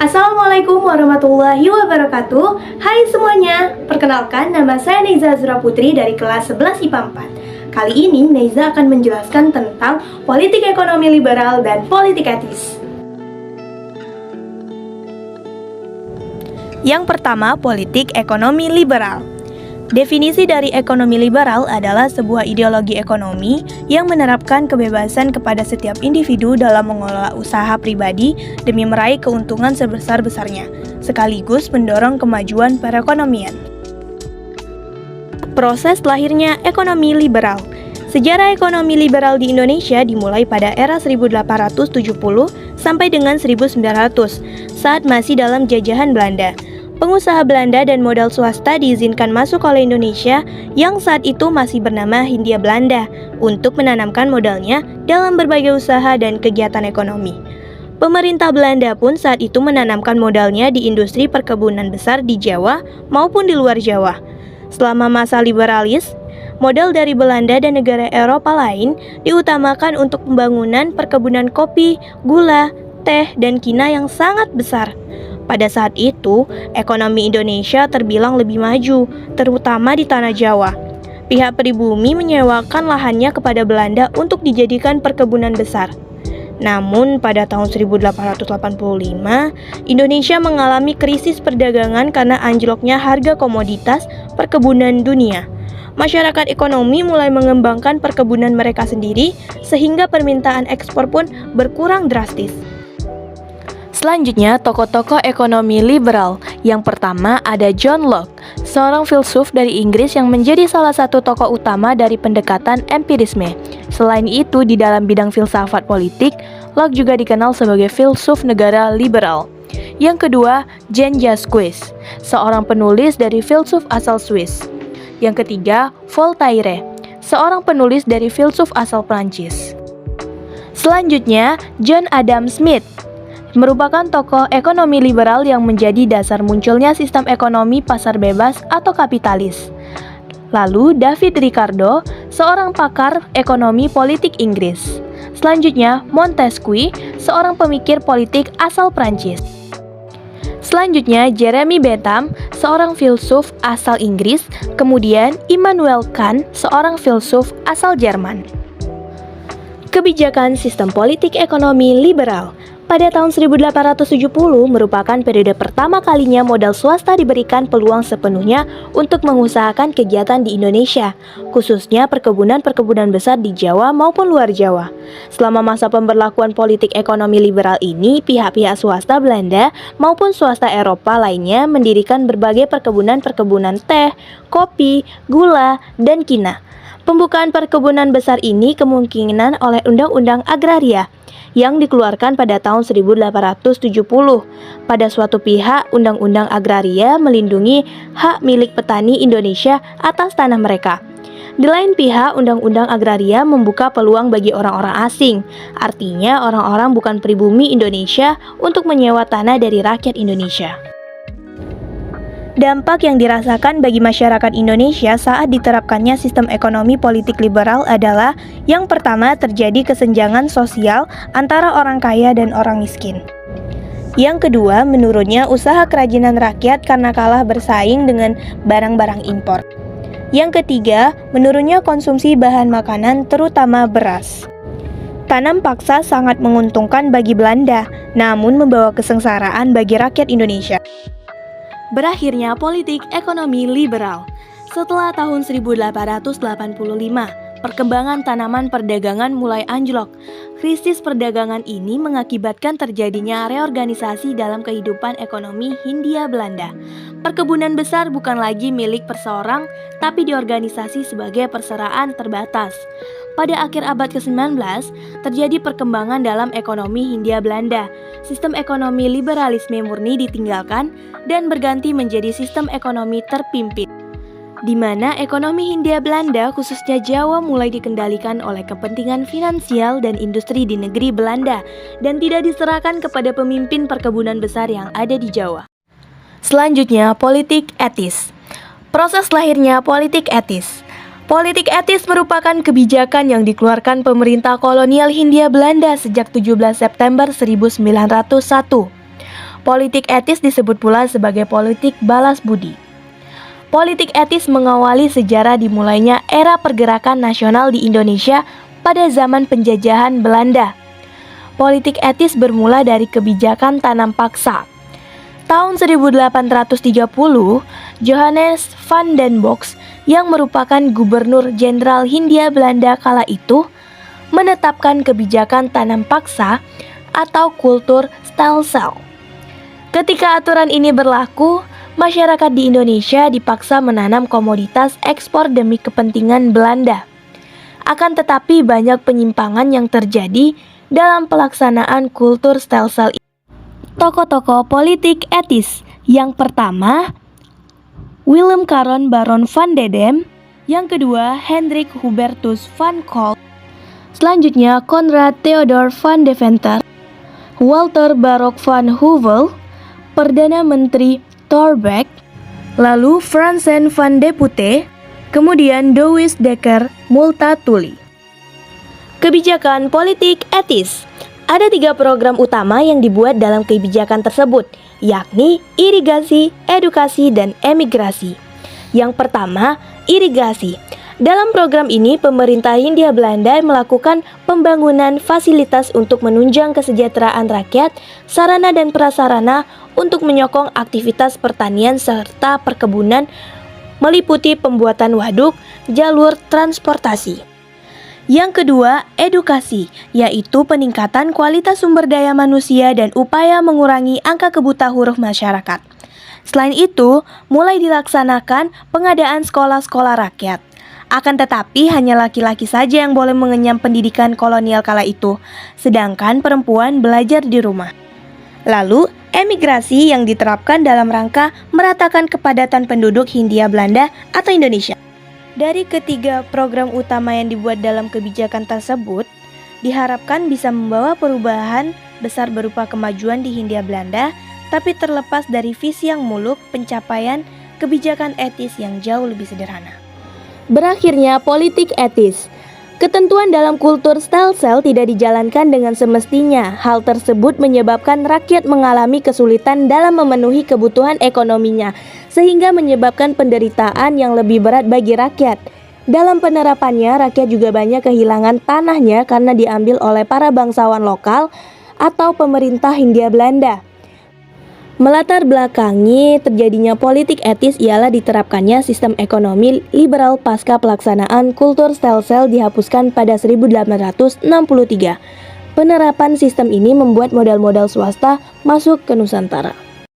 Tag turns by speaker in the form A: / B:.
A: Assalamualaikum warahmatullahi wabarakatuh. Hai semuanya, perkenalkan nama saya Neiza Azura Putri dari kelas 11 IPA 4. Kali ini Neiza akan menjelaskan tentang politik ekonomi liberal dan politik etis. Yang pertama, politik ekonomi liberal. Definisi dari ekonomi liberal adalah sebuah ideologi ekonomi yang menerapkan kebebasan kepada setiap individu dalam mengelola usaha pribadi demi meraih keuntungan sebesar-besarnya, sekaligus mendorong kemajuan perekonomian. Proses lahirnya ekonomi liberal. Sejarah ekonomi liberal di Indonesia dimulai pada era 1870 sampai dengan 1900, saat masih dalam jajahan Belanda. Pengusaha Belanda dan modal swasta diizinkan masuk oleh Indonesia yang saat itu masih bernama Hindia Belanda untuk menanamkan modalnya dalam berbagai usaha dan kegiatan ekonomi. Pemerintah Belanda pun saat itu menanamkan modalnya di industri perkebunan besar di Jawa maupun di luar Jawa. Selama masa liberalis, modal dari Belanda dan negara Eropa lain diutamakan untuk pembangunan perkebunan kopi, gula, teh, dan kina yang sangat besar. Pada saat itu, ekonomi Indonesia terbilang lebih maju, terutama di Tanah Jawa. Pihak pribumi menyewakan lahannya kepada Belanda untuk dijadikan perkebunan besar. Namun, pada tahun 1885, Indonesia mengalami krisis perdagangan karena anjloknya harga komoditas perkebunan dunia. Masyarakat ekonomi mulai mengembangkan perkebunan mereka sendiri, sehingga permintaan ekspor pun berkurang drastis. Selanjutnya, tokoh-tokoh ekonomi liberal. Yang pertama ada John Locke, seorang filsuf dari Inggris yang menjadi salah satu tokoh utama dari pendekatan empirisme. Selain itu, di dalam bidang filsafat politik, Locke juga dikenal sebagai filsuf negara liberal. Yang kedua, Jean Jacques, seorang penulis dari filsuf asal Swiss. Yang ketiga, Voltaire, seorang penulis dari filsuf asal Prancis. Selanjutnya, John Adam Smith, merupakan tokoh ekonomi liberal yang menjadi dasar munculnya sistem ekonomi pasar bebas atau kapitalis. Lalu David Ricardo, seorang pakar ekonomi politik Inggris. Selanjutnya Montesquieu, seorang pemikir politik asal Prancis. Selanjutnya Jeremy Bentham, seorang filsuf asal Inggris. Kemudian Immanuel Kant, seorang filsuf asal Jerman. Kebijakan sistem politik ekonomi liberal. Pada tahun 1870 merupakan periode pertama kalinya modal swasta diberikan peluang sepenuhnya untuk mengusahakan kegiatan di Indonesia, khususnya perkebunan-perkebunan besar di Jawa maupun luar Jawa. Selama masa pemberlakuan politik ekonomi liberal ini, pihak-pihak swasta Belanda maupun swasta Eropa lainnya mendirikan berbagai perkebunan-perkebunan teh, kopi, gula, dan kina. Pembukaan perkebunan besar ini kemungkinan oleh Undang-Undang Agraria yang dikeluarkan pada tahun 1870. Pada suatu pihak, Undang-Undang Agraria melindungi hak milik petani Indonesia atas tanah mereka. Di lain pihak, Undang-Undang Agraria membuka peluang bagi orang-orang asing, artinya orang-orang bukan pribumi Indonesia untuk menyewa tanah dari rakyat Indonesia. Dampak yang dirasakan bagi masyarakat Indonesia saat diterapkannya sistem ekonomi politik liberal adalah yang pertama, terjadi kesenjangan sosial antara orang kaya dan orang miskin. Yang kedua, menurunnya usaha kerajinan rakyat karena kalah bersaing dengan barang-barang impor. Yang ketiga, menurunnya konsumsi bahan makanan terutama beras. Tanam paksa sangat menguntungkan bagi Belanda, namun membawa kesengsaraan bagi rakyat Indonesia. Berakhirnya politik ekonomi liberal. Setelah tahun 1885, perkembangan tanaman perdagangan mulai anjlok. Krisis perdagangan ini mengakibatkan terjadinya reorganisasi dalam kehidupan ekonomi Hindia Belanda. Perkebunan besar bukan lagi milik perseorang, tapi diorganisasi sebagai perseraan terbatas. Pada akhir abad ke-19, terjadi perkembangan dalam ekonomi Hindia Belanda. Sistem ekonomi liberalisme murni ditinggalkan dan berganti menjadi sistem ekonomi terpimpin, di mana ekonomi Hindia Belanda khususnya Jawa mulai dikendalikan oleh kepentingan finansial dan industri di negeri Belanda dan tidak diserahkan kepada pemimpin perkebunan besar yang ada di Jawa. Selanjutnya, politik etis. Proses lahirnya politik etis. Politik etis merupakan kebijakan yang dikeluarkan pemerintah kolonial Hindia Belanda sejak 17 September 1901. Politik etis disebut pula sebagai politik balas budi. Politik etis mengawali sejarah dimulainya era pergerakan nasional di Indonesia pada zaman penjajahan Belanda. Politik etis bermula dari kebijakan tanam paksa. Tahun 1830, Johannes van den Bosch yang merupakan Gubernur Jenderal Hindia Belanda kala itu menetapkan kebijakan tanam paksa atau kultur stelsel. Ketika aturan ini berlaku, masyarakat di Indonesia dipaksa menanam komoditas ekspor demi kepentingan Belanda. Akan tetapi banyak penyimpangan yang terjadi dalam pelaksanaan kultur stelsel ini. Tokoh-tokoh politik etis yang pertama, Willem Caron Baron van Dedem. Yang kedua, Hendrik Hubertus van Kolk. Selanjutnya, Konrad Theodor van Deventer, Walter Barock van Heuvel, Perdana Menteri Thorbecke, lalu Franzen van de Putte, kemudian Douwes Dekker Multatuli. Kebijakan politik etis. Ada 3 program utama yang dibuat dalam kebijakan tersebut, yakni irigasi, edukasi, dan emigrasi. Yang pertama, irigasi. Dalam program ini, pemerintah Hindia Belanda melakukan pembangunan fasilitas untuk menunjang kesejahteraan rakyat, sarana dan prasarana untuk menyokong aktivitas pertanian serta perkebunan, meliputi pembuatan waduk, jalur transportasi. Yang kedua, edukasi, yaitu peningkatan kualitas sumber daya manusia dan upaya mengurangi angka kebuta huruf masyarakat. Selain itu, mulai dilaksanakan pengadaan sekolah-sekolah rakyat. Akan tetapi hanya laki-laki saja yang boleh mengenyam pendidikan kolonial kala itu, sedangkan perempuan belajar di rumah. Lalu, emigrasi yang diterapkan dalam rangka meratakan kepadatan penduduk Hindia Belanda atau Indonesia. Dari ketiga program utama yang dibuat dalam kebijakan tersebut, diharapkan bisa membawa perubahan besar berupa kemajuan di Hindia Belanda, tapi terlepas dari visi yang muluk, pencapaian kebijakan etis yang jauh lebih sederhana. Berakhirnya politik etis. Ketentuan dalam kultur stelsel tidak dijalankan dengan semestinya. Hal tersebut menyebabkan rakyat mengalami kesulitan dalam memenuhi kebutuhan ekonominya, sehingga menyebabkan penderitaan yang lebih berat bagi rakyat. Dalam penerapannya, rakyat juga banyak kehilangan tanahnya karena diambil oleh para bangsawan lokal atau pemerintah Hindia Belanda. Melatar belakangi terjadinya politik etis ialah diterapkannya sistem ekonomi liberal pasca pelaksanaan kultur stelsel dihapuskan pada 1863. Penerapan sistem ini membuat modal-modal swasta masuk ke Nusantara.